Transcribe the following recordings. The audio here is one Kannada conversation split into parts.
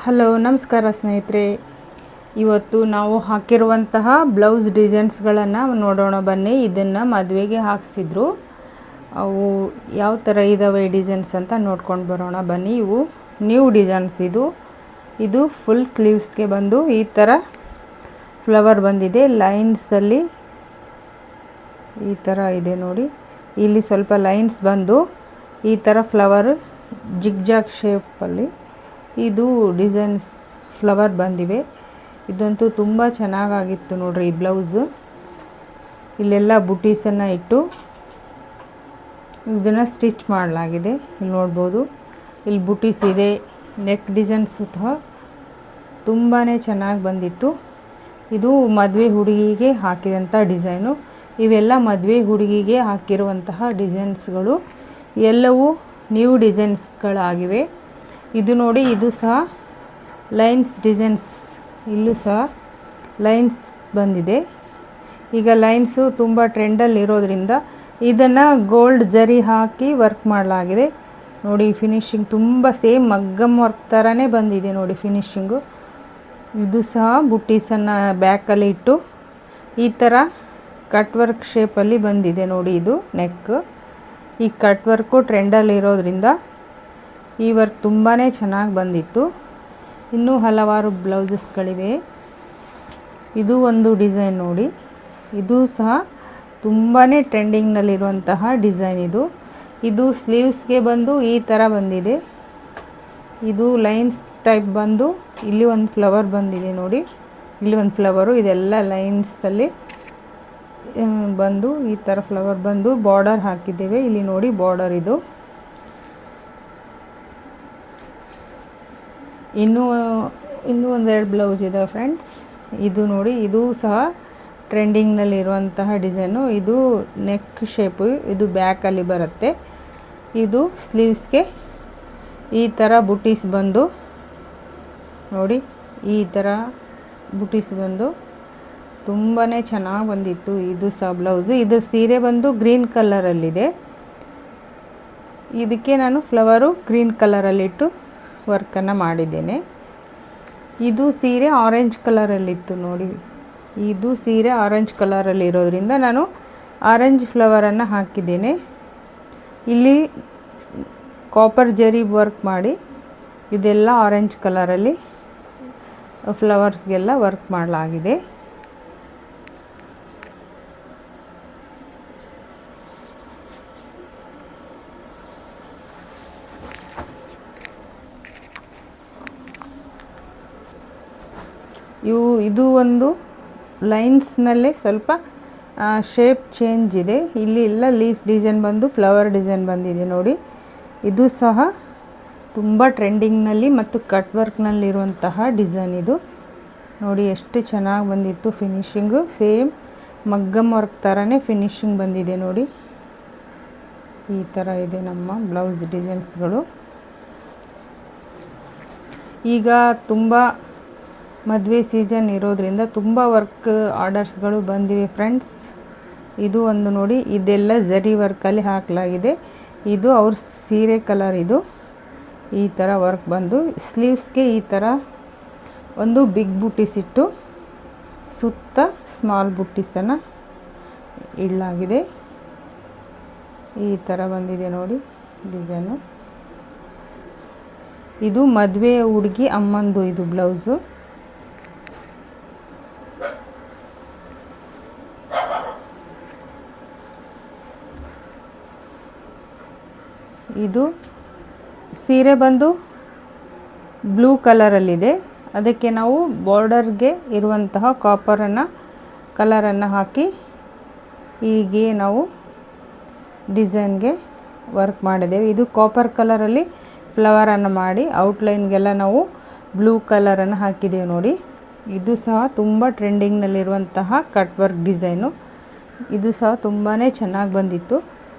ಹಲೋ ನಮಸ್ಕಾರ ಸ್ನೇಹಿತರೆ, ಇವತ್ತು ನಾವು ಹಾಕಿರುವಂತಹ ಬ್ಲೌಸ್ ಡಿಸೈನ್ಸ್ಗಳನ್ನು ನೋಡೋಣ ಬನ್ನಿ. ಇದನ್ನು ಮದುವೆಗೆ ಹಾಕ್ಸಿದ್ರು, ಅವು ಯಾವ ಥರ ಇದ್ದಾವೆ ಡಿಸೈನ್ಸ್ ಅಂತ ನೋಡ್ಕೊಂಡು ಬರೋಣ ಬನ್ನಿ. ಇವು ನ್ಯೂ ಡಿಸೈನ್ಸ್. ಇದು ಫುಲ್ ಸ್ಲೀವ್ಸ್ಗೆ ಬಂದು ಈ ಥರ ಫ್ಲವರ್ ಬಂದಿದೆ. ಲೈನ್ಸಲ್ಲಿ ಈ ಥರ ಇದೆ ನೋಡಿ. ಇಲ್ಲಿ ಸ್ವಲ್ಪ ಲೈನ್ಸ್ ಬಂದು ಈ ಥರ ಫ್ಲವರ್ ಜಿಗ್ಜಾಗ್ ಶೇಪಲ್ಲಿ ಇದು ಡಿಸೈನ್ಸ್ ಫ್ಲವರ್ ಬಂದಿವೆ. ಇದಂತೂ ತುಂಬ ಚೆನ್ನಾಗಾಗಿತ್ತು ನೋಡ್ರಿ. ಈ ಬ್ಲೌಸು ಇಲ್ಲೆಲ್ಲ ಬುಟೀಸನ್ನು ಇಟ್ಟು ಇದನ್ನು ಸ್ಟಿಚ್ ಮಾಡಲಾಗಿದೆ. ಇಲ್ಲಿ ನೋಡ್ಬೋದು, ಇಲ್ಲಿ ಬುಟೀಸ್ ಇದೆ. ನೆಕ್ ಡಿಸೈನ್ಸ್ ಸಹ ತುಂಬಾ ಚೆನ್ನಾಗಿ ಬಂದಿತ್ತು. ಇದು ಮದುವೆ ಹುಡುಗಿಗೆ ಹಾಕಿದಂಥ ಡಿಸೈನು. ಇವೆಲ್ಲ ಮದುವೆ ಹುಡುಗಿಗೆ ಹಾಕಿರುವಂತಹ ಡಿಸೈನ್ಸ್ಗಳು ಎಲ್ಲವೂ ನ್ಯೂ ಡಿಸೈನ್ಸ್ಗಳಾಗಿವೆ. ಇದು ನೋಡಿ, ಇದು ಸಹ ಲೈನ್ಸ್ ಡಿಸೈನ್ಸ್. ಇಲ್ಲೂ ಸಹ ಲೈನ್ಸ್ ಬಂದಿದೆ. ಈಗ ಲೈನ್ಸು ತುಂಬ ಟ್ರೆಂಡಲ್ಲಿ ಇರೋದ್ರಿಂದ ಇದನ್ನು ಗೋಲ್ಡ್ ಜರಿ ಹಾಕಿ ವರ್ಕ್ ಮಾಡಲಾಗಿದೆ ನೋಡಿ. ಫಿನಿಶಿಂಗ್ ತುಂಬ ಸೇಮ್ ಮಗ್ಗಮ್ ವರ್ಕ್ ಥರನೇ ಬಂದಿದೆ ನೋಡಿ ಫಿನಿಶಿಂಗು. ಇದು ಸಹ ಬುಟ್ಟೀಸನ್ನು ಬ್ಯಾಕಲ್ಲಿ ಇಟ್ಟು ಈ ಥರ ಕಟ್ ವರ್ಕ್ ಶೇಪಲ್ಲಿ ಬಂದಿದೆ ನೋಡಿ. ಇದು ನೆಕ್. ಈ ಕಟ್ ವರ್ಕು ಟ್ರೆಂಡಲ್ಲಿ ಇರೋದ್ರಿಂದ ಈ ವರ್ಕ್ ತುಂಬಾ ಚೆನ್ನಾಗಿ ಬಂದಿತ್ತು. ಇನ್ನೂ ಹಲವಾರು ಬ್ಲೌಸಸ್ಗಳಿವೆ. ಇದು ಒಂದು ಡಿಸೈನ್ ನೋಡಿ. ಇದು ಸಹ ತುಂಬಾ ಟ್ರೆಂಡಿಂಗ್ನಲ್ಲಿರುವಂತಹ ಡಿಸೈನ್. ಇದು ಸ್ಲೀವ್ಸ್ಗೆ ಬಂದು ಈ ಥರ ಬಂದಿದೆ. ಇದು ಲೈನ್ಸ್ ಟೈಪ್ ಬಂದು ಇಲ್ಲಿ ಒಂದು ಫ್ಲವರ್ ಬಂದಿದೆ ನೋಡಿ. ಇಲ್ಲಿ ಒಂದು ಫ್ಲವರು, ಇದೆಲ್ಲ ಲೈನ್ಸಲ್ಲಿ ಬಂದು ಈ ಥರ ಫ್ಲವರ್ ಬಂದು ಬಾರ್ಡರ್ ಹಾಕಿದ್ದೇವೆ. ಇಲ್ಲಿ ನೋಡಿ ಬಾರ್ಡರ್. ಇದು ಇನ್ನೂ ಒಂದೆರಡು ಬ್ಲೌಸ್ ಇದೆ ಫ್ರೆಂಡ್ಸ್. ಇದು ನೋಡಿ, ಇದು ಸಹ ಟ್ರೆಂಡಿಂಗ್ನಲ್ಲಿರುವಂತಹ ಡಿಸೈನು. ಇದು ನೆಕ್ ಶೇಪು, ಇದು ಬ್ಯಾಕಲ್ಲಿ ಬರುತ್ತೆ. ಇದು ಸ್ಲೀವ್ಸ್ಗೆ ಈ ಥರ ಬುಟೀಸ್ ಬಂದು ನೋಡಿ, ಈ ಥರ ಬುಟೀಸ್ ಬಂದು ತುಂಬಾ ಚೆನ್ನಾಗಿ ಬಂದಿತ್ತು. ಇದು ಸಹ ಬ್ಲೌಸು. ಇದು ಸೀರೆ ಬಂದು ಗ್ರೀನ್ ಕಲರಲ್ಲಿದೆ. ಇದಕ್ಕೆ ನಾನು ಫ್ಲವರು ಗ್ರೀನ್ ಕಲರಲ್ಲಿಟ್ಟು ವರ್ಕನ್ನು ಮಾಡಿದ್ದೇನೆ. ಇದು ಸೀರೆ ಆರೆಂಜ್ ಕಲರಲ್ಲಿತ್ತು ನೋಡಿ. ಇದು ಸೀರೆ ಆರೆಂಜ್ ಕಲರಲ್ಲಿ ಇರೋದ್ರಿಂದ ನಾನು ಆರೆಂಜ್ ಫ್ಲವರನ್ನು ಹಾಕಿದ್ದೇನೆ. ಇಲ್ಲಿ ಕಾಪರ್ ಜರಿ ವರ್ಕ್ ಮಾಡಿ ಇದೆಲ್ಲ ಆರೆಂಜ್ ಕಲರಲ್ಲಿ ಫ್ಲವರ್ಸ್ಗೆಲ್ಲ ವರ್ಕ್ ಮಾಡಲಾಗಿದೆ. ಇದು ಒಂದು ಲೈನ್ಸ್ನಲ್ಲೇ ಸ್ವಲ್ಪ ಶೇಪ್ ಚೇಂಜ್ ಇದೆ. ಇಲ್ಲಿ ಎಲ್ಲ ಲೀಫ್ ಡಿಸೈನ್ ಬಂದು ಫ್ಲವರ್ ಡಿಸೈನ್ ಬಂದಿದೆ ನೋಡಿ. ಇದು ಸಹ ತುಂಬ ಟ್ರೆಂಡಿಂಗ್ನಲ್ಲಿ ಮತ್ತು ಕಟ್ ವರ್ಕ್ನಲ್ಲಿರುವಂತಹ ಡಿಸೈನ್. ಇದು ನೋಡಿ ಎಷ್ಟು ಚೆನ್ನಾಗಿ ಬಂದಿತ್ತು ಫಿನಿಶಿಂಗು. ಸೇಮ್ ಮಗ್ಗಮ್ ವರ್ಕ್ ಥರನೇ ಫಿನಿಶಿಂಗ್ ಬಂದಿದೆ ನೋಡಿ. ಈ ಥರ ಇದೆ ನಮ್ಮ ಬ್ಲೌಸ್ ಡಿಸೈನ್ಸ್ಗಳು. ಈಗ ತುಂಬ ಮದುವೆ ಸೀಸನ್ ಇರೋದ್ರಿಂದ ತುಂಬ ವರ್ಕ್ ಆರ್ಡರ್ಸ್ಗಳು ಬಂದಿವೆ ಫ್ರೆಂಡ್ಸ್. ಇದು ಒಂದು ನೋಡಿ, ಇದೆಲ್ಲ ಜರಿ ವರ್ಕಲ್ಲಿ ಹಾಕಲಾಗಿದೆ. ಇದು ಅವ್ರ ಸೀರೆ ಕಲರ್. ಇದು ಈ ಥರ ವರ್ಕ್ ಬಂದು ಸ್ಲೀವ್ಸ್ಗೆ ಈ ಥರ ಒಂದು ಬಿಗ್ ಬುಟೀಸ್ ಇಟ್ಟು ಸುತ್ತ ಸ್ಮಾಲ್ ಬುಟೀಸನ್ನು ಇಡಲಾಗಿದೆ. ಈ ಥರ ಬಂದಿದೆ ನೋಡಿ ಡಿಸೈನು. ಇದು ಮದುವೆ ಹುಡುಗಿ ಅಮ್ಮಂದು ಇದು ಬ್ಲೌಸು. ಇದು ಸೀರೆ ಬಂದು ಬ್ಲೂ ಕಲರಲ್ಲಿದೆ. ಅದಕ್ಕೆ ನಾವು ಬಾರ್ಡರ್ಗೆ ಇರುವಂತಹ ಕಲರನ್ನು ಹಾಕಿ ಹೀಗೆ ನಾವು ಡಿಸೈನ್ಗೆ ವರ್ಕ್ ಮಾಡಿದ್ದೇವೆ. ಇದು ಕಾಪರ್ ಕಲರಲ್ಲಿ ಫ್ಲವರನ್ನು ಮಾಡಿ ಔಟ್ಲೈನ್ಗೆಲ್ಲ ನಾವು ಬ್ಲೂ ಕಲರನ್ನು ಹಾಕಿದ್ದೇವೆ ನೋಡಿ. ಇದು ಸಹ ತುಂಬ ಟ್ರೆಂಡಿಂಗ್ನಲ್ಲಿರುವಂತಹ ಕಟ್ ವರ್ಕ್ ಡಿಸೈನು. ಇದು ಸಹ ತುಂಬಾ ಚೆನ್ನಾಗಿ ಬಂದಿತ್ತು.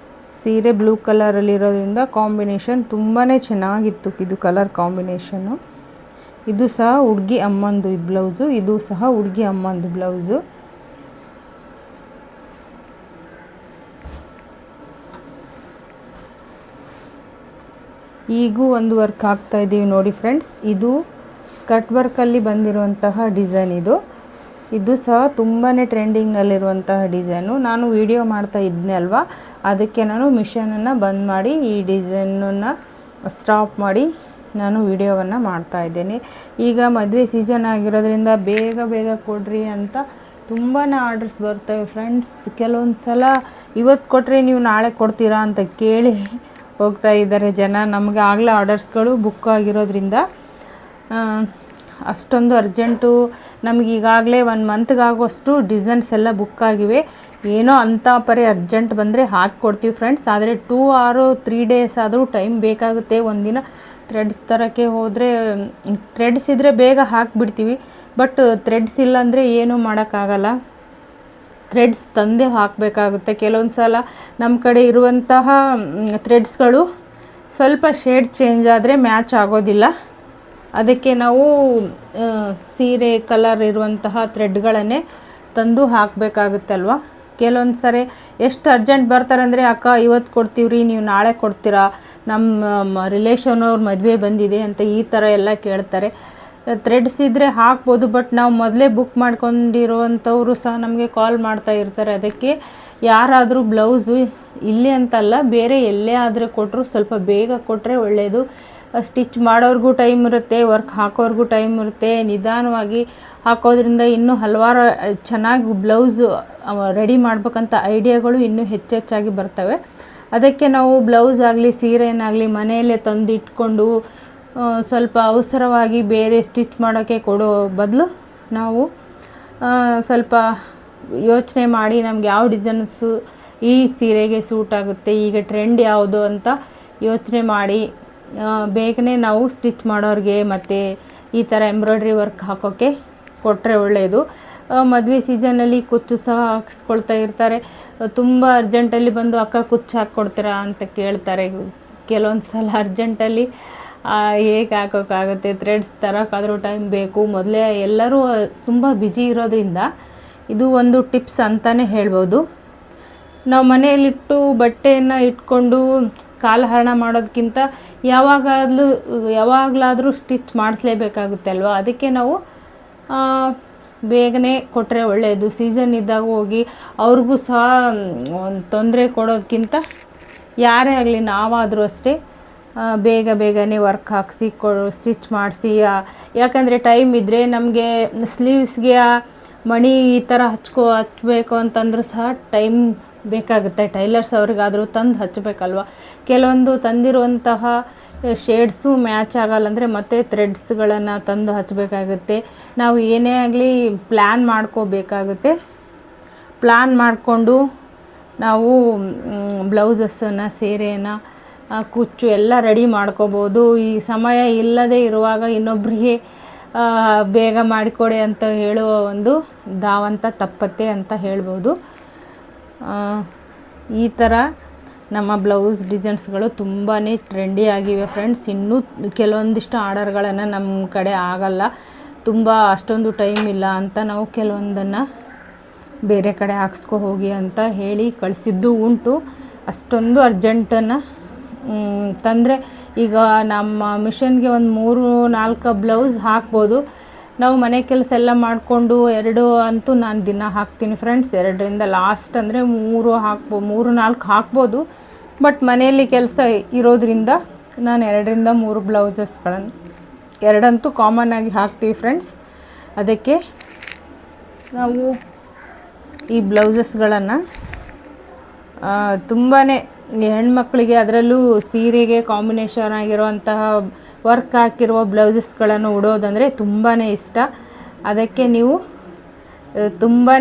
ಸೀರೆ ಬ್ಲೂ ಕಲರಲ್ಲಿರೋದ್ರಿಂದ ಕಾಂಬಿನೇಷನ್ ತುಂಬಾ ಚೆನ್ನಾಗಿತ್ತು. ಇದು ಕಲರ್ ಕಾಂಬಿನೇಷನ್ನು. ಇದು ಸಹ ಹುಡುಗಿ ಅಮ್ಮಂದು ಇದು ಬ್ಲೌಸು. ಇದು ಸಹ ಹುಡುಗಿ ಅಮ್ಮಂದು ಬ್ಲೌಸು. ಈಗೂ ಒಂದು ವರ್ಕ್ ಹಾಕ್ತಾ ಇದ್ದೀವಿ ನೋಡಿ ಫ್ರೆಂಡ್ಸ್. ಇದು ಕಟ್ ವರ್ಕಲ್ಲಿ ಬಂದಿರುವಂತಹ ಡಿಸೈನ್ ಇದು ಸಹ ತುಂಬಾ ಟ್ರೆಂಡಿಂಗಲ್ಲಿರುವಂತಹ ಡಿಸೈನು. ನಾನು ವಿಡಿಯೋ ಮಾಡ್ತಾ ಇದ್ದೆ ಅಲ್ವಾ, ಅದಕ್ಕೆ ನಾನು ಮಿಷನನ್ನು ಬಂದ್ ಮಾಡಿ ಈ ಡಿಸೈನನ್ನು ಸ್ಟಾಪ್ ಮಾಡಿ ನಾನು ವಿಡಿಯೋವನ್ನು ಮಾಡ್ತಾ ಇದ್ದೇನೆ. ಈಗ ಮದುವೆ ಸೀಸನ್ ಆಗಿರೋದ್ರಿಂದ ಬೇಗ ಬೇಗ ಕೊಡ್ರಿ ಅಂತ ತುಂಬಾ ಆರ್ಡರ್ಸ್ ಬರ್ತವೆ ಫ್ರೆಂಡ್ಸ್. ಕೆಲವೊಂದು ಸಲ ಇವತ್ತು ಕೊಟ್ಟರೆ ನೀವು ನಾಳೆ ಕೊಡ್ತೀರಾ ಅಂತ ಕೇಳಿ ಹೋಗ್ತಾ ಇದ್ದಾರೆ ಜನ. ನಮಗೆ ಆಗಲೇ ಆರ್ಡರ್ಸ್ಗಳು ಬುಕ್ ಆಗಿರೋದ್ರಿಂದ ಅಷ್ಟೊಂದು ಅರ್ಜೆಂಟು. ನಮಗೆ ಈಗಾಗಲೇ 1 ಮಂತ್ಗಾಗುವಷ್ಟು ಡಿಸೈನ್ಸ್ ಎಲ್ಲ ಬುಕ್ ಆಗಿವೆ. ಏನೋ ಅಂಥ ಪರಿ ಅರ್ಜೆಂಟ್ ಬಂದರೆ ಹಾಕಿಕೊಡ್ತೀವಿ ಫ್ರೆಂಡ್ಸ್. ಆದರೆ 2 or 3 ಡೇಸ್ ಆದರೂ ಟೈಮ್ ಬೇಕಾಗುತ್ತೆ. ಒಂದಿನ ಥ್ರೆಡ್ಸ್ ತರೋಕ್ಕೆ ಹೋದರೆ ಥ್ರೆಡ್ಸ್ ಇದ್ದರೆ ಬೇಗ ಹಾಕಿಬಿಡ್ತೀವಿ, ಬಟ್ ಥ್ರೆಡ್ಸ್ ಇಲ್ಲಾಂದರೆ ಏನೂ ಮಾಡೋಕ್ಕಾಗಲ್ಲ. ಥ್ರೆಡ್ಸ್ ತಂದೇ ಹಾಕಬೇಕಾಗುತ್ತೆ. ಕೆಲವೊಂದು ಸಲ ನಮ್ಮ ಕಡೆ ಇರುವಂತಹ ಥ್ರೆಡ್ಸ್ಗಳು ಸ್ವಲ್ಪ ಶೇಡ್ ಚೇಂಜ್ ಆದರೆ ಮ್ಯಾಚ್ ಆಗೋದಿಲ್ಲ. ಅದಕ್ಕೆ ನಾವು ಸೀರೆ ಕಲರ್ ಇರುವಂತಹ ಥ್ರೆಡ್ಗಳನ್ನೇ ತಂದು ಹಾಕಬೇಕಾಗುತ್ತಲ್ವ. ಕೆಲವೊಂದು ಸರಿ ಎಷ್ಟು ಅರ್ಜೆಂಟ್ ಬರ್ತಾರೆ ಅಂದರೆ, ಅಕ್ಕ ಇವತ್ತು ಕೊಡ್ತೀವ್ರಿ, ನೀವು ನಾಳೆ ಕೊಡ್ತೀರಾ, ನಮ್ಮ ರಿಲೇಷನ್ ಅವ್ರ ಮದುವೆ ಬಂದಿದೆ ಅಂತ ಈ ಥರ ಎಲ್ಲ ಕೇಳ್ತಾರೆ. ಥ್ರೆಡ್ಸ್ ಇದ್ದರೆ ಹಾಕ್ಬೋದು, ಬಟ್ ನಾವು ಮೊದಲೇ ಬುಕ್ ಮಾಡ್ಕೊಂಡಿರುವಂಥವರು ಸಹ ನಮಗೆ ಕಾಲ್ ಮಾಡ್ತಾ ಇರ್ತಾರೆ. ಅದಕ್ಕೆ ಯಾರಾದರೂ ಬ್ಲೌಸು ಇಲ್ಲಿ ಅಂತಲ್ಲ, ಬೇರೆ ಎಲ್ಲೇ ಆದರೆ ಕೊಟ್ಟರು ಸ್ವಲ್ಪ ಬೇಗ ಕೊಟ್ಟರೆ ಒಳ್ಳೆಯದು. ಸ್ಟಿಚ್ ಮಾಡೋರ್ಗೂ ಟೈಮ್ ಇರುತ್ತೆ, ವರ್ಕ್ ಹಾಕೋರ್ಗೂ ಟೈಮ್ ಇರುತ್ತೆ. ನಿಧಾನವಾಗಿ ಹಾಕೋದ್ರಿಂದ ಇನ್ನೂ ಹಲವಾರು ಚೆನ್ನಾಗಿ ಬ್ಲೌಸು ರೆಡಿ ಮಾಡ್ಬೇಕಂತ ಐಡಿಯಾಗಳು ಇನ್ನೂ ಹೆಚ್ಚೆಚ್ಚಾಗಿ ಬರ್ತವೆ. ಅದಕ್ಕೆ ನಾವು ಬ್ಲೌಸ್ ಆಗಲಿ ಸೀರೆನಾಗಲಿ ಮನೆಯಲ್ಲೇ ತಂದು ಇಟ್ಕೊಂಡು ಸ್ವಲ್ಪ ಅವಸರವಾಗಿ ಬೇರೆ ಸ್ಟಿಚ್ ಮಾಡೋಕ್ಕೆ ಕೊಡೋ ಬದಲು ನಾವು ಸ್ವಲ್ಪ ಯೋಚನೆ ಮಾಡಿ ನಮ್ಗೆ ಯಾವ ಡಿಸೈನ್ಸು ಈ ಸೀರೆಗೆ ಸೂಟ್ ಆಗುತ್ತೆ, ಈಗ ಟ್ರೆಂಡ್ ಯಾವುದು ಅಂತ ಯೋಚನೆ ಮಾಡಿ ಬೇಗನೆ ನಾವು ಸ್ಟಿಚ್ ಮಾಡೋರಿಗೆ ಮತ್ತು ಈ ಥರ ಎಂಬ್ರಾಯ್ಡ್ರಿ ವರ್ಕ್ ಹಾಕೋಕ್ಕೆ ಕೊಟ್ಟರೆ ಒಳ್ಳೆಯದು. ಮದುವೆ ಸೀಸನಲ್ಲಿ ಕುಚ್ಚು ಸಹ ಹಾಕಿಸ್ಕೊಳ್ತಾ ಇರ್ತಾರೆ. ತುಂಬ ಅರ್ಜೆಂಟಲ್ಲಿ ಬಂದು ಅಕ್ಕ ಕುಚ್ಚು ಹಾಕ್ಕೊಡ್ತೀರಾ ಅಂತ ಕೇಳ್ತಾರೆ. ಕೆಲವೊಂದು ಸಲ ಅರ್ಜೆಂಟಲ್ಲಿ ಹೇಗೆ ಹಾಕೋಕ್ಕಾಗುತ್ತೆ, ಥ್ರೆಡ್ಸ್ ತರೋಕ್ಕಾದರೂ ಟೈಮ್ ಬೇಕು. ಮೊದಲೇ ಎಲ್ಲರೂ ತುಂಬ ಬ್ಯುಸಿ ಇರೋದ್ರಿಂದ ಇದು ಒಂದು ಟಿಪ್ಸ್ ಅಂತಲೇ ಹೇಳ್ಬೋದು. ನಾವು ಮನೆಯಲ್ಲಿಟ್ಟು ಬಟ್ಟೆಯನ್ನು ಇಟ್ಕೊಂಡು ಕಾಲಹರಣ ಮಾಡೋದಕ್ಕಿಂತ ಯಾವಾಗಲಾದರೂ ಸ್ಟಿಚ್ ಮಾಡಿಸ್ಲೇಬೇಕಾಗುತ್ತೆ ಅಲ್ವಾ. ಅದಕ್ಕೆ ನಾವು ಬೇಗನೆ ಕೊಟ್ಟರೆ ಒಳ್ಳೆಯದು. ಸೀಸನ್ ಇದ್ದಾಗ ಹೋಗಿ ಅವ್ರಿಗೂ ಸಹ ತೊಂದರೆ ಕೊಡೋದಕ್ಕಿಂತ ಯಾರೇ ಆಗಲಿ ನಾವಾದರೂ ಅಷ್ಟೇ ಬೇಗನೆ ವರ್ಕ್ ಹಾಕಿಸಿ ಸ್ಟಿಚ್ ಮಾಡಿಸಿ. ಯಾಕಂದರೆ ಟೈಮ್ ಇದ್ದರೆ ನಮಗೆ ಸ್ಲೀವ್ಸ್ಗೆ ಮಣಿ ಈ ಥರ ಹಚ್ಚಬೇಕು ಅಂತಂದ್ರೂ ಸಹ ಟೈಮ್ ಬೇಕಾಗುತ್ತೆ. ಟೈಲರ್ಸ್ ಅವ್ರಿಗಾದರೂ ತಂದು ಹಚ್ಚಬೇಕಲ್ವ. ಕೆಲವೊಂದು ತಂದಿರುವಂತಹ ಶೇಡ್ಸು ಮ್ಯಾಚ್ ಆಗಲ್ಲಂದರೆ ಮತ್ತೆ ಥ್ರೆಡ್ಸ್ಗಳನ್ನು ತಂದು ಹಚ್ಚಬೇಕಾಗುತ್ತೆ. ನಾವು ಏನೇ ಆಗಲಿ ಪ್ಲ್ಯಾನ್ ಮಾಡ್ಕೋಬೇಕಾಗುತ್ತೆ. ಪ್ಲ್ಯಾನ್ ಮಾಡಿಕೊಂಡು ನಾವು ಬ್ಲೌಸಸ್ಸನ್ನು ಸೀರೆಯನ್ನು ಕುಚ್ಚು ಎಲ್ಲ ರೆಡಿ ಮಾಡ್ಕೋಬೋದು. ಈ ಸಮಯ ಇಲ್ಲದೆ ಇರುವಾಗ ಇನ್ನೊಬ್ಬರಿಗೆ ಬೇಗ ಮಾಡಿಕೊಡಿ ಅಂತ ಹೇಳುವ ಒಂದು ಧಾವಂತ ತಪ್ಪತ್ತೆ ಅಂತ ಹೇಳ್ಬೋದು. ಈ ಥರ ನಮ್ಮ ಬ್ಲೌಸ್ ಡಿಸೈನ್ಸ್ಗಳು ತುಂಬಾ ಟ್ರೆಂಡಿ ಆಗಿವೆ ಫ್ರೆಂಡ್ಸ್. ಇನ್ನೂ ಕೆಲವೊಂದಿಷ್ಟು ಆರ್ಡರ್ಗಳನ್ನು ನಮ್ಮ ಕಡೆ ಆಗಲ್ಲ, ತುಂಬ ಅಷ್ಟೊಂದು ಟೈಮ್ ಇಲ್ಲ ಅಂತ ನಾವು ಕೆಲವೊಂದನ್ನು ಬೇರೆ ಕಡೆ ಹಾಕ್ಸ್ಕೊ ಹೋಗಿ ಅಂತ ಹೇಳಿ ಕಳಿಸಿದ್ದು ಉಂಟು. ಅಷ್ಟೊಂದು ಅರ್ಜೆಂಟನ್ನು ತಂದರೆ ಈಗ ನಮ್ಮ ಮಿಷನ್ಗೆ ಒಂದು 3-4 ಬ್ಲೌಸ್ ಹಾಕ್ಬೋದು. ನಾವು ಮನೆ ಕೆಲಸ ಎಲ್ಲ ಮಾಡಿಕೊಂಡು 2 ಅಂತೂ ನಾನು ದಿನ ಹಾಕ್ತೀನಿ ಫ್ರೆಂಡ್ಸ್. 2ರಿಂದ ಲಾಸ್ಟ್ ಅಂದರೆ 3-4 ಹಾಕ್ಬೋದು. ಬಟ್ ಮನೆಯಲ್ಲಿ ಕೆಲಸ ಇರೋದ್ರಿಂದ ನಾನು 2ರಿಂದ 3 ಬ್ಲೌಸಸ್ಗಳನ್ನು 2 ಅಂತೂ ಕಾಮನ್ ಆಗಿ ಹಾಕ್ತೀವಿ ಫ್ರೆಂಡ್ಸ್. ಅದಕ್ಕೆ ನಾವು ಈ ಬ್ಲೌಸಸ್ಗಳನ್ನು ತುಂಬಾ ಹೆಣ್ಮಕ್ಳಿಗೆ, ಅದರಲ್ಲೂ ಸೀರೆಗೆ ಕಾಂಬಿನೇಷನ್ ಆಗಿರುವಂತಹ ವರ್ಕ್ ಹಾಕಿರುವ ಬ್ಲೌಸಸ್ಗಳನ್ನು ಉಡೋದಂದರೆ ತುಂಬಾ ಇಷ್ಟ. ಅದಕ್ಕೆ ನೀವು ತುಂಬಾ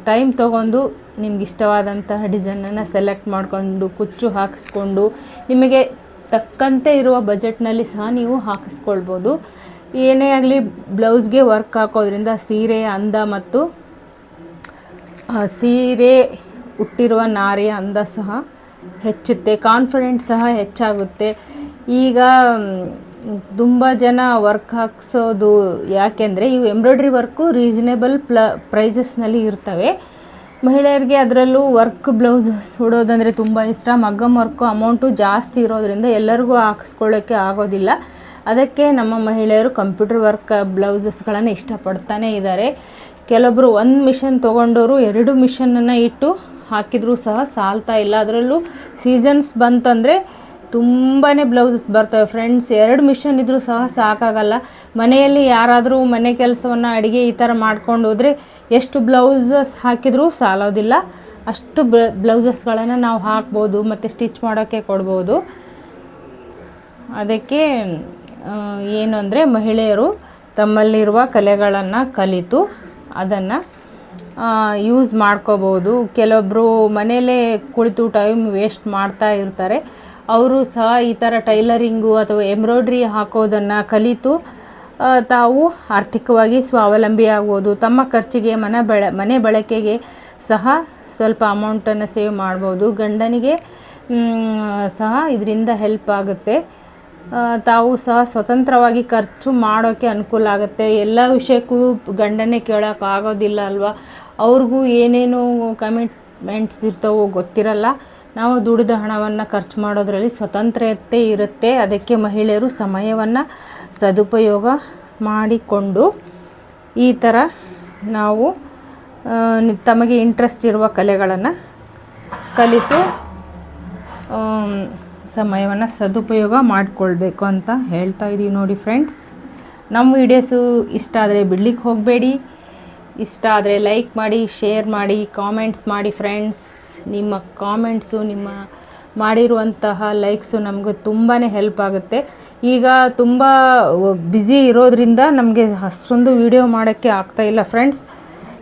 ಟೈಮ್ ತೊಗೊಂಡು ನಿಮ್ಗೆ ಇಷ್ಟವಾದಂತಹ ಡಿಸೈನನ್ನು ಸೆಲೆಕ್ಟ್ ಮಾಡಿಕೊಂಡು ಕುಚ್ಚು ಹಾಕಿಸ್ಕೊಂಡು ನಿಮಗೆ ತಕ್ಕಂತೆ ಇರುವ ಬಜೆಟ್ನಲ್ಲಿ ಸಹ ನೀವು ಹಾಕಿಸ್ಕೊಳ್ಬೋದು. ಏನೇ ಆಗಲಿ ಬ್ಲೌಸ್ಗೆ ವರ್ಕ್ ಹಾಕೋದ್ರಿಂದ ಸೀರೆಯ ಅಂದ ಮತ್ತು ಸೀರೆ ಹುಟ್ಟಿರುವ ನಾರಿಯ ಅಂದ ಸಹ ಹೆಚ್ಚುತ್ತೆ, ಕಾನ್ಫಿಡೆಂಟ್ ಸಹ ಹೆಚ್ಚಾಗುತ್ತೆ. ಈಗ ತುಂಬ ಜನ ವರ್ಕ್ ಹಾಕ್ಸೋದು ಯಾಕೆಂದರೆ ಇವು ಎಂಬ್ರಾಯ್ಡ್ರಿ ವರ್ಕು ರೀಸನೇಬಲ್ ಪ್ರೈಸಸ್ನಲ್ಲಿ ಇರ್ತವೆ. ಮಹಿಳೆಯರಿಗೆ ಅದರಲ್ಲೂ ವರ್ಕ್ ಬ್ಲೌಸಸ್ ಉಡೋದಂದರೆ ತುಂಬ ಇಷ್ಟ. ಮಗ್ಗಮ್ ವರ್ಕು ಅಮೌಂಟು ಜಾಸ್ತಿ ಇರೋದ್ರಿಂದ ಎಲ್ಲರಿಗೂ ಹಾಕಿಸ್ಕೊಳ್ಳೋಕ್ಕೆ ಆಗೋದಿಲ್ಲ. ಅದಕ್ಕೆ ನಮ್ಮ ಮಹಿಳೆಯರು ಕಂಪ್ಯೂಟರ್ ವರ್ಕ್ ಬ್ಲೌಸಸ್ಗಳನ್ನು ಇಷ್ಟಪಡ್ತಾನೆ ಇದ್ದಾರೆ. ಕೆಲವೊಬ್ಬರು ಒಂದು ಮಿಷನ್ ತೊಗೊಂಡವರು 2 ಮಿಷನನ್ನು ಇಟ್ಟು ಹಾಕಿದರೂ ಸಹ ಸಾಲ್ತಾ ಇಲ್ಲ. ಅದರಲ್ಲೂ ಸೀಸನ್ಸ್ ಬಂತಂದರೆ ತುಂಬಾ ಬ್ಲೌಸಸ್ ಬರ್ತವೆ ಫ್ರೆಂಡ್ಸ್. 2 ಮಿಷನ್ ಇದ್ದರೂ ಸಹ ಸಾಕಾಗಲ್ಲ. ಮನೆಯಲ್ಲಿ ಯಾರಾದರೂ ಮನೆ ಕೆಲಸವನ್ನು ಅಡುಗೆ ಈ ಥರ ಮಾಡ್ಕೊಂಡು ಹೋದರೆ ಎಷ್ಟು ಬ್ಲೌಸಸ್ ಹಾಕಿದರೂ ಸಾಲೋದಿಲ್ಲ. ಅಷ್ಟು ಬ್ಲೌಸಸ್ಗಳನ್ನು ನಾವು ಹಾಕ್ಬೋದು ಮತ್ತು ಸ್ಟಿಚ್ ಮಾಡೋಕ್ಕೆ ಕೊಡ್ಬೋದು. ಅದಕ್ಕೆ ಏನು ಅಂದರೆ ಮಹಿಳೆಯರು ತಮ್ಮಲ್ಲಿರುವ ಕಲೆಗಳನ್ನು ಕಲಿತು ಅದನ್ನು ಯೂಸ್ ಮಾಡ್ಕೋಬೋದು. ಕೆಲವೊಬ್ಬರು ಮನೆಯಲ್ಲೇ ಕುಳಿತು ಟೈಮ್ ವೇಸ್ಟ್ ಮಾಡ್ತಾ ಇರ್ತಾರೆ. ಅವರು ಸಹ ಈ ಥರ ಟೈಲರಿಂಗು ಅಥವಾ ಎಂಬ್ರಾಯ್ಡ್ರಿ ಹಾಕೋದನ್ನು ಕಲಿತು ತಾವು ಆರ್ಥಿಕವಾಗಿ ಸ್ವಾವಲಂಬಿ ಆಗ್ಬೋದು. ತಮ್ಮ ಖರ್ಚಿಗೆ ಮನೆ ಬಳಕೆಗೆ ಸಹ ಸ್ವಲ್ಪ ಅಮೌಂಟನ್ನು ಸೇವ್ ಮಾಡ್ಬೋದು. ಗಂಡನಿಗೆ ಸಹ ಇದರಿಂದ ಹೆಲ್ಪ್ ಆಗುತ್ತೆ. ತಾವು ಸಹ ಸ್ವತಂತ್ರವಾಗಿ ಖರ್ಚು ಮಾಡೋಕ್ಕೆ ಅನುಕೂಲ ಆಗುತ್ತೆ. ಎಲ್ಲ ವಿಷಯಕ್ಕೂ ಗಂಡನೇ ಕೇಳೋಕ್ಕಾಗೋದಿಲ್ಲ ಅಲ್ವಾ. ಅವ್ರಿಗೂ ಏನೇನು ಕಮಿಟ್ಮೆಂಟ್ಸ್ ಇರ್ತವೋ ಗೊತ್ತಿರಲ್ಲ. ನಾವು ದುಡಿದ ಹಣವನ್ನು ಖರ್ಚು ಮಾಡೋದ್ರಲ್ಲಿ ಸ್ವತಂತ್ರತೆ ಇರುತ್ತೆ. ಅದಕ್ಕೆ ಮಹಿಳೆಯರು ಸಮಯವನ್ನು ಸದುಪಯೋಗ ಮಾಡಿಕೊಂಡು ಈ ಥರ ನಾವು ತಮಗೆ ಇಂಟ್ರೆಸ್ಟ್ ಇರುವ ಕಲೆಗಳನ್ನು ಕಲಿತು ಸಮಯವನ್ನು ಸದುಪಯೋಗ ಮಾಡಿಕೊಳ್ಬೇಕು ಅಂತ ಹೇಳ್ತಾ ಇದ್ದೀವಿ ನೋಡಿ ಫ್ರೆಂಡ್ಸ್. ನಮ್ಮ ವಿಡಿಯೋಸು ಇಷ್ಟ ಆದರೆ ಬಿಡ್ಲಿಕ್ಕೆ ಹೋಗಬೇಡಿ. ಇಷ್ಟ ಆದರೆ ಲೈಕ್ ಮಾಡಿ, ಶೇರ್ ಮಾಡಿ, ಕಾಮೆಂಟ್ಸ್ ಮಾಡಿ ಫ್ರೆಂಡ್ಸ್. ನಿಮ್ಮ ಕಾಮೆಂಟ್ಸು, ನಿಮ್ಮ ಮಾಡಿರುವಂತಹ ಲೈಕ್ಸು ನಮಗೆ ತುಂಬಾ ಹೆಲ್ಪ್ ಆಗುತ್ತೆ. ಈಗ ತುಂಬ ಬ್ಯುಸಿ ಇರೋದ್ರಿಂದ ನಮಗೆ ಅಷ್ಟೊಂದು ವಿಡಿಯೋ ಮಾಡೋಕ್ಕೆ ಆಗ್ತಾಯಿಲ್ಲ ಫ್ರೆಂಡ್ಸ್.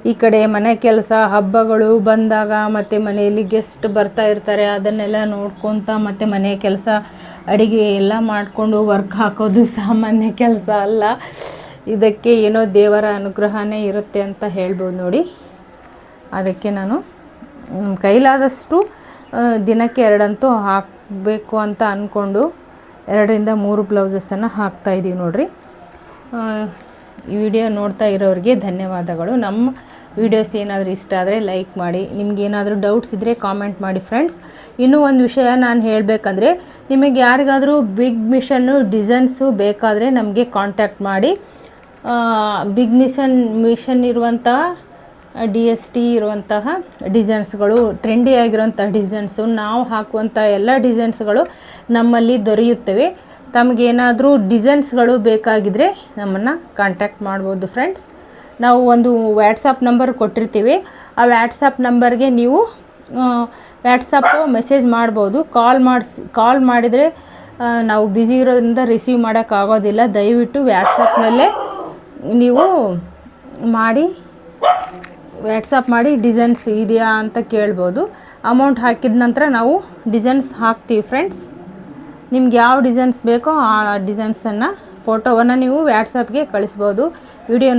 ಈ ಕಡೆ ಮನೆ ಕೆಲಸ, ಹಬ್ಬಗಳು ಬಂದಾಗ ಮತ್ತು ಮನೆಯಲ್ಲಿ ಗೆಸ್ಟ್ ಬರ್ತಾ ಇರ್ತಾರೆ, ಅದನ್ನೆಲ್ಲ ನೋಡ್ಕೊತ ಮತ್ತು ಮನೆ ಕೆಲಸ ಅಡುಗೆ ಎಲ್ಲ ಮಾಡಿಕೊಂಡು ವರ್ಕ್ ಹಾಕೋದು ಸಾಮಾನ್ಯ ಕೆಲಸ ಅಲ್ಲ. ಇದಕ್ಕೆ ಏನೋ ದೇವರ ಅನುಗ್ರಹನೇ ಇರುತ್ತೆ ಅಂತ ಹೇಳ್ಬೋದು ನೋಡಿ. ಅದಕ್ಕೆ ನಾನು ಕೈಲಾದಷ್ಟು ದಿನಕ್ಕೆ 2 ಅಂತೂ ಹಾಕಬೇಕು ಅಂತ ಅಂದ್ಕೊಂಡು 2ರಿಂದ 3 ಬ್ಲೌಸಸನ್ನು ಹಾಕ್ತಾಯಿದ್ದೀವಿ ನೋಡಿರಿ. ಈ ವಿಡಿಯೋ ನೋಡ್ತಾ ಇರೋರಿಗೆ ಧನ್ಯವಾದಗಳು. ನಮ್ಮ ವಿಡಿಯೋಸ್ ಏನಾದರೂ ಇಷ್ಟ ಆದರೆ ಲೈಕ್ ಮಾಡಿ. ನಿಮಗೇನಾದರೂ ಡೌಟ್ಸ್ ಇದ್ದರೆ ಕಾಮೆಂಟ್ ಮಾಡಿ ಫ್ರೆಂಡ್ಸ್. ಇನ್ನೂ ಒಂದು ವಿಷಯ ನಾನು ಹೇಳಬೇಕಂದ್ರೆ, ನಿಮಗೆ ಯಾರಿಗಾದರೂ ಬಿಗ್ ಡಿಸೈನ್ಸು ಬೇಕಾದರೆ ನಮಗೆ ಕಾಂಟ್ಯಾಕ್ಟ್ ಮಾಡಿ. ಬಿಗ್ ಮಿಷನ್ ಇರುವಂತಹ DST ಇರುವಂತಹ ಡಿಸೈನ್ಸ್ಗಳು, ಟ್ರೆಂಡಿ ಆಗಿರುವಂಥ ಡಿಸೈನ್ಸು, ನಾವು ಹಾಕುವಂಥ ಎಲ್ಲ ಡಿಸೈನ್ಸ್ಗಳು ನಮ್ಮಲ್ಲಿ ದೊರೆಯುತ್ತವೆ. ತಮಗೇನಾದರೂ ಡಿಸೈನ್ಸ್ಗಳು ಬೇಕಾಗಿದ್ದರೆ ನಮ್ಮನ್ನು ಕಾಂಟ್ಯಾಕ್ಟ್ ಮಾಡ್ಬೋದು ಫ್ರೆಂಡ್ಸ್. ನಾವು ಒಂದು ವ್ಯಾಟ್ಸಪ್ ನಂಬರ್ ಕೊಟ್ಟಿರ್ತೀವಿ. ಆ ವ್ಯಾಟ್ಸಪ್ ನಂಬರ್ಗೆ ನೀವು ಮೆಸೇಜ್ ಮಾಡ್ಬೋದು. ಕಾಲ್ ಮಾಡಿದರೆ ನಾವು ಬ್ಯುಸಿ ಇರೋದ್ರಿಂದ ರಿಸೀವ್ ಮಾಡೋಕ್ಕಾಗೋದಿಲ್ಲ. ದಯವಿಟ್ಟು ವ್ಯಾಟ್ಸಪ್ನಲ್ಲೇ ನೀವು ವ್ಯಾಟ್ಸಪ್ ಮಾಡಿ ಡಿಸೈನ್ಸ್ ಇದೆಯಾ ಅಂತ ಕೇಳ್ಬೋದು. ಅಮೌಂಟ್ ಹಾಕಿದ ನಂತರ ನಾವು ಡಿಸೈನ್ಸ್ ಹಾಕ್ತೀವಿ ಫ್ರೆಂಡ್ಸ್. ನಿಮ್ಗೆ ಯಾವ ಡಿಸೈನ್ಸ್ ಬೇಕೋ ಆ ಡಿಸೈನ್ಸನ್ನು ಫೋಟೋವನ್ನು ನೀವು ವ್ಯಾಟ್ಸಪ್ಗೆ ಕಳಿಸ್ಬೋದು. ವಿಡಿಯೋ